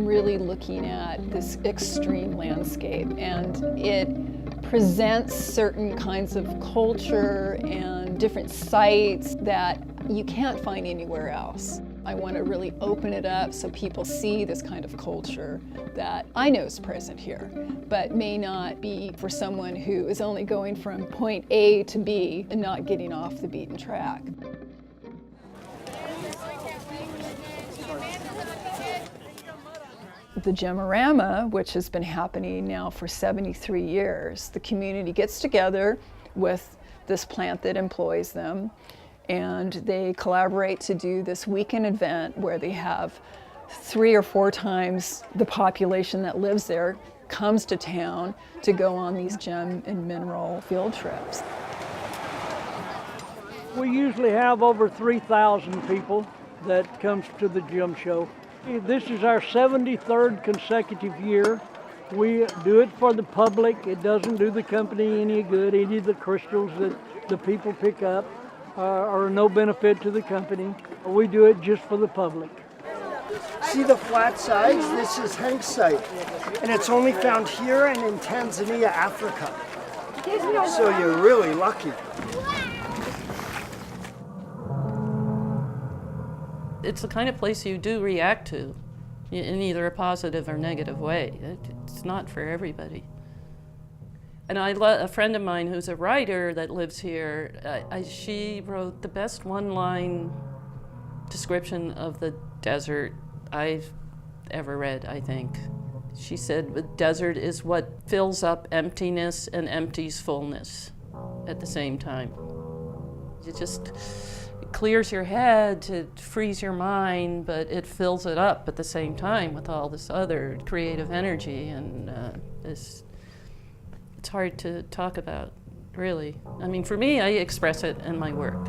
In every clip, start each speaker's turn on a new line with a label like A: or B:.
A: I'm really looking at this extreme landscape, and it presents certain kinds of culture and different sites that you can't find anywhere else. I want to really open it up so people see this kind of culture that I know is present here, but may not be for someone who is only going from point A to B and not getting off the beaten track. The Gemorama, which has been happening now for 73 years, the community gets together with this plant that employs them, and they collaborate to do this weekend event where they have 3 or 4 times the population that lives there comes to town to go on these gem and mineral field trips.
B: We usually have over 3,000 people that comes to the gem show. This is our 73rd consecutive year. We do it for the public. It doesn't do the company any good. Any of the crystals that the people pick up are no benefit to the company. We do it just for the public.
C: See the flat sides? This is hanksite, and it's only found here and in Tanzania, Africa. So you're really lucky.
D: It's the kind of place you do react to in either a positive or negative way. It's not for everybody. And a friend of mine who's a writer that lives here, she wrote the best one-line description of the desert I've ever read, I think. She said, the desert is what fills up emptiness and empties fullness at the same time. It clears your head, it frees your mind, but it fills it up at the same time with all this other creative energy, and it's hard to talk about, really. I mean, for me, I express it in my work.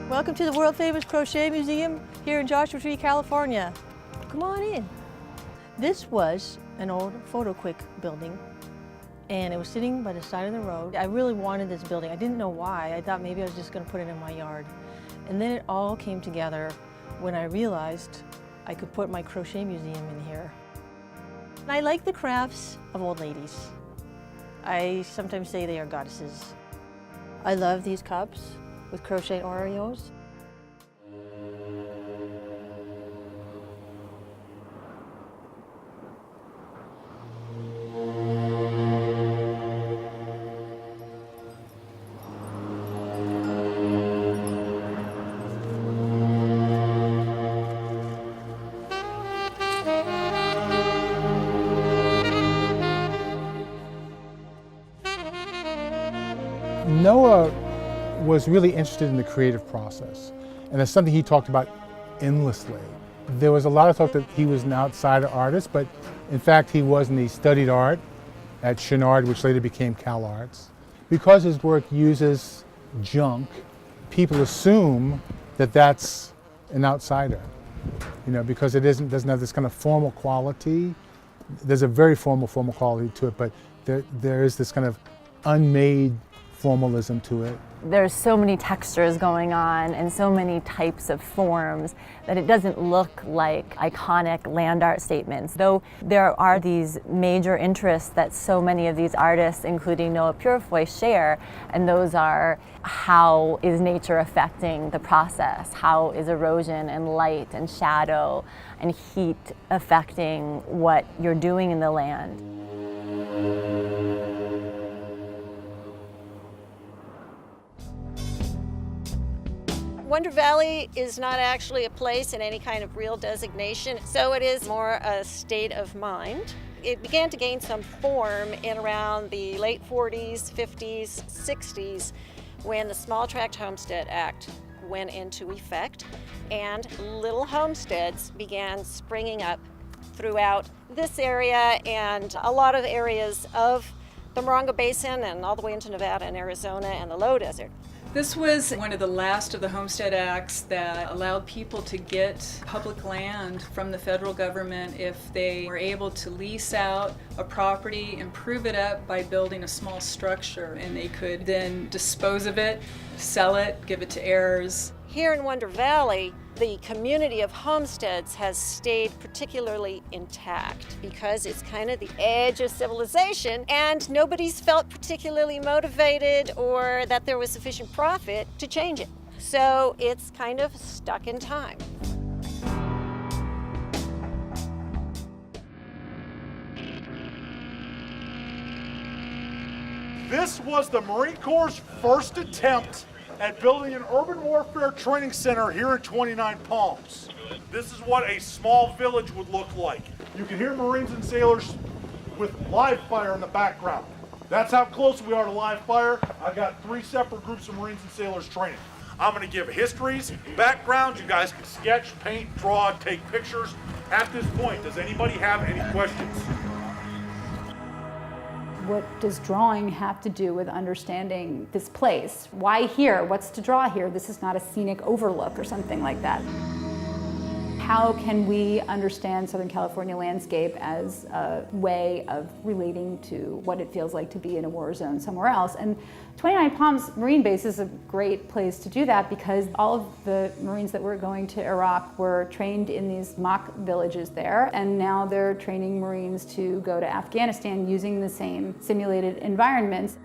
E: Welcome to the world famous Crochet Museum here in Joshua Tree, California. Come on in. This was an old PhotoQuick building, and it was sitting by the side of the road. I really wanted this building. I didn't know why. I thought maybe I was just going to put it in my yard. And then it all came together when I realized I could put my crochet museum in here. And I like the crafts of old ladies. I sometimes say they are goddesses. I love these cups with crochet Oreos.
F: Noah was really interested in the creative process, and that's something he talked about endlessly. There was a lot of talk that he was an outsider artist, but in fact he wasn't. He studied art at Chenard, which later became Cal Arts. Because his work uses junk, people assume that that's an outsider, because it doesn't have this kind of formal quality. There's a very formal quality to it, but there is this kind of unmade formalism to it.
G: There's so many textures going on and so many types of forms that it doesn't look like iconic land art statements. Though there are these major interests that so many of these artists, including Noah Purifoy, share, and those are how is nature affecting the process? How is erosion and light and shadow and heat affecting what you're doing in the land?
H: Wonder Valley is not actually a place in any kind of real designation, so it is more a state of mind. It began to gain some form in around the late 40s, 50s, 60s, when the Small Tract Homestead Act went into effect, and little homesteads began springing up throughout this area and a lot of areas of the Morongo Basin and all the way into Nevada and Arizona and the low desert.
I: This was one of the last of the Homestead Acts that allowed people to get public land from the federal government if they were able to lease out a property, improve it up by building a small structure, and they could then dispose of it, sell it, give it to heirs.
H: Here in Wonder Valley, the community of homesteads has stayed particularly intact because it's kind of the edge of civilization and nobody's felt particularly motivated or that there was sufficient profit to change it. So it's kind of stuck in time.
J: This was the Marine Corps' first attempt at building an urban warfare training center here in 29 Palms. This is what a small village would look like. You can hear Marines and sailors with live fire in the background. That's how close we are to live fire. I've got 3 separate groups of Marines and sailors training. I'm gonna give histories, backgrounds. You guys can sketch, paint, draw, take pictures. At this point, does anybody have any questions?
K: What does drawing have to do with understanding this place? Why here? What's to draw here? This is not a scenic overlook or something like that. How can we understand Southern California landscape as a way of relating to what it feels like to be in a war zone somewhere else? And 29 Palms Marine Base is a great place to do that because all of the Marines that were going to Iraq were trained in these mock villages there, and now they're training Marines to go to Afghanistan using the same simulated environments.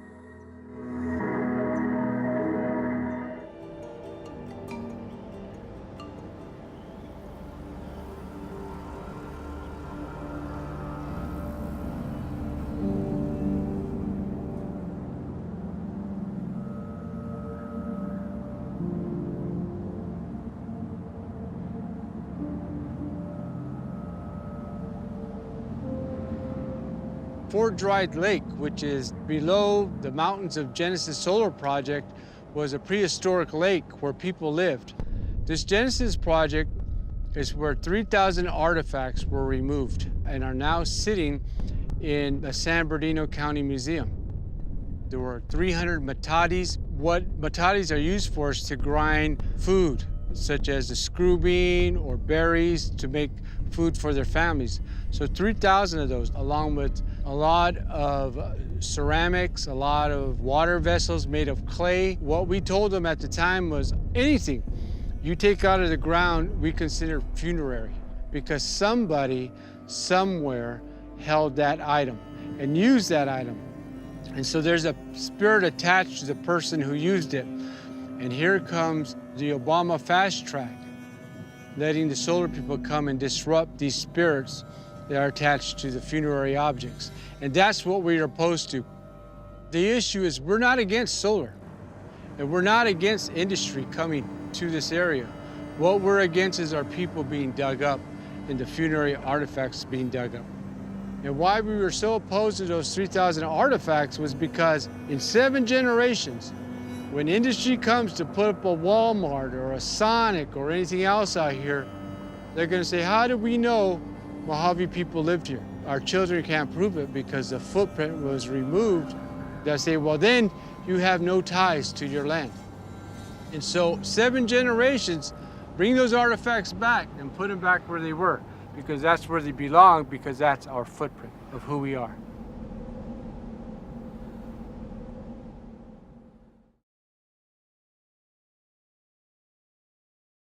L: Fort Dry Lake, which is below the mountains of Genesis Solar Project, was a prehistoric lake where people lived. This Genesis project is where 3,000 artifacts were removed and are now sitting in the San Bernardino County Museum. There were 300 matates. What matates are used for is to grind food, such as the screw bean or berries to make food for their families. So 3,000 of those, along with a lot of ceramics, a lot of water vessels made of clay. What we told them at the time was anything you take out of the ground, we consider funerary because somebody somewhere held that item and used that item. And so there's a spirit attached to the person who used it. And here comes the Obama fast track, letting the solar people come and disrupt these spirits that are attached to the funerary objects. And that's what we are opposed to. The issue is we're not against solar, and we're not against industry coming to this area. What we're against is our people being dug up and the funerary artifacts being dug up. And why we were so opposed to those 3,000 artifacts was because in 7 generations, when industry comes to put up a Walmart or a Sonic or anything else out here, they're gonna say, how do we know Mojave people lived here? Our children can't prove it because the footprint was removed. They'll say, well, then you have no ties to your land. And so 7 generations, bring those artifacts back and put them back where they were because that's where they belong because that's our footprint of who we are.